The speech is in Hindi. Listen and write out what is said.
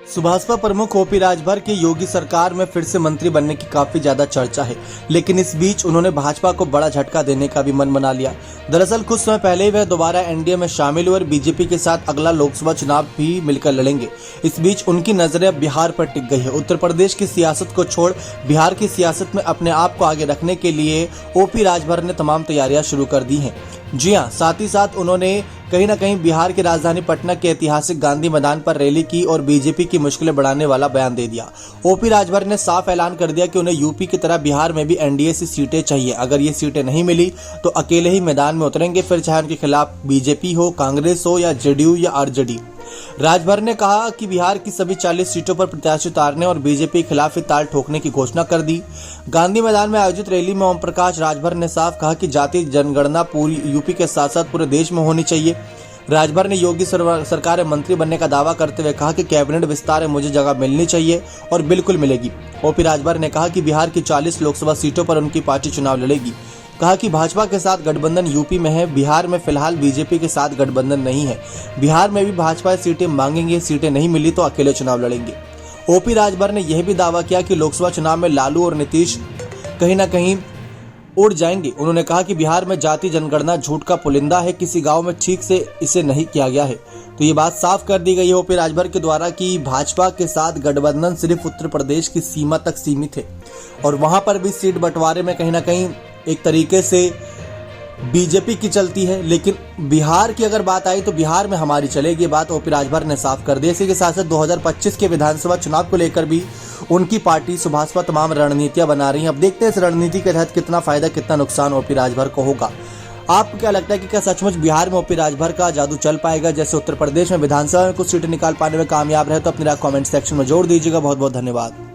सुभाषपा प्रमुख ओपी राजभर की योगी सरकार में फिर से मंत्री बनने की काफी ज्यादा चर्चा है, लेकिन इस बीच उन्होंने भाजपा को बड़ा झटका देने का भी मन बना लिया। दरअसल कुछ समय पहले ही वह दोबारा एनडीए में शामिल हुए और बीजेपी के साथ अगला लोकसभा चुनाव भी मिलकर लड़ेंगे। इस बीच उनकी नजरें अब बिहार पर टिक गई है। उत्तर प्रदेश की सियासत को छोड़ बिहार की सियासत में अपने आप को आगे रखने के लिए ओपी राजभर ने तमाम तैयारियां शुरू कर दी हैं। जी हां, साथ ही साथ उन्होंने कहीं ना कहीं बिहार की राजधानी पटना के ऐतिहासिक गांधी मैदान पर रैली की और बीजेपी की मुश्किलें बढ़ाने वाला बयान दे दिया। ओपी राजभर ने साफ ऐलान कर दिया कि उन्हें यूपी की तरह बिहार में भी एनडीए से सीटें चाहिए। अगर ये सीटें नहीं मिली तो अकेले ही मैदान में उतरेंगे, फिर चाहे उनके खिलाफ बीजेपी हो, कांग्रेस हो या जेडीयू या आरजेडी। राजभर ने कहा कि बिहार की सभी 40 सीटों पर प्रत्याशी उतारने और बीजेपी के खिलाफ ही ताल ठोकने की घोषणा कर दी। गांधी मैदान में आयोजित रैली में ओम प्रकाश राजभर ने साफ कहा कि जातीय जनगणना पूरी यूपी के साथ साथ पूरे देश में होनी चाहिए। राजभर ने योगी सरकार में मंत्री बनने का दावा करते हुए कहा कि कैबिनेट विस्तार में मुझे जगह मिलनी चाहिए और बिल्कुल मिलेगी। ओपी राजभर ने कहा कि बिहार की 40 लोकसभा सीटों पर उनकी पार्टी चुनाव लड़ेगी। कहा कि भाजपा के साथ गठबंधन यूपी में है, बिहार में फिलहाल बीजेपी के साथ गठबंधन नहीं है। बिहार में भी भाजपा सीटें मांगेंगे, सीटें नहीं मिली तो अकेले चुनाव लड़ेंगे। ओपी राजभर ने यह भी दावा किया कि लोकसभा चुनाव में लालू और नीतीश कहीं ना कहीं उड़ जाएंगे। उन्होंने कहा कि बिहार में जाति जनगणना झूठ का पुलिंदा है, किसी गांव में ठीक से इसे नहीं किया गया है। तो ये बात साफ कर दी गई है ओपी राजभर के द्वारा कि भाजपा के साथ गठबंधन सिर्फ उत्तर प्रदेश की सीमा तक सीमित है और वहां पर भी सीट बंटवारे में कहीं ना कहीं एक तरीके से बीजेपी की चलती है, लेकिन बिहार की अगर बात आई तो बिहार में हमारी चलेगी। ये बात ओपी राजभर ने साफ कर दी। इसी के साथ साथ 2025 के विधानसभा चुनाव को लेकर भी उनकी पार्टी सुभाषपा तमाम रणनीतियां बना रही है। अब देखते हैं इस रणनीति के तहत कितना फायदा कितना नुकसान ओपी राजभर को होगा। आपको क्या लगता है कि क्या सचमुच बिहार में ओपी राजभर का जादू चल पाएगा जैसे उत्तर प्रदेश में विधानसभा में कुछ सीटें निकाल पाने में कामयाब रहे? तो अपनी राय कमेंट सेक्शन में जोड़ दीजिएगा। बहुत बहुत धन्यवाद।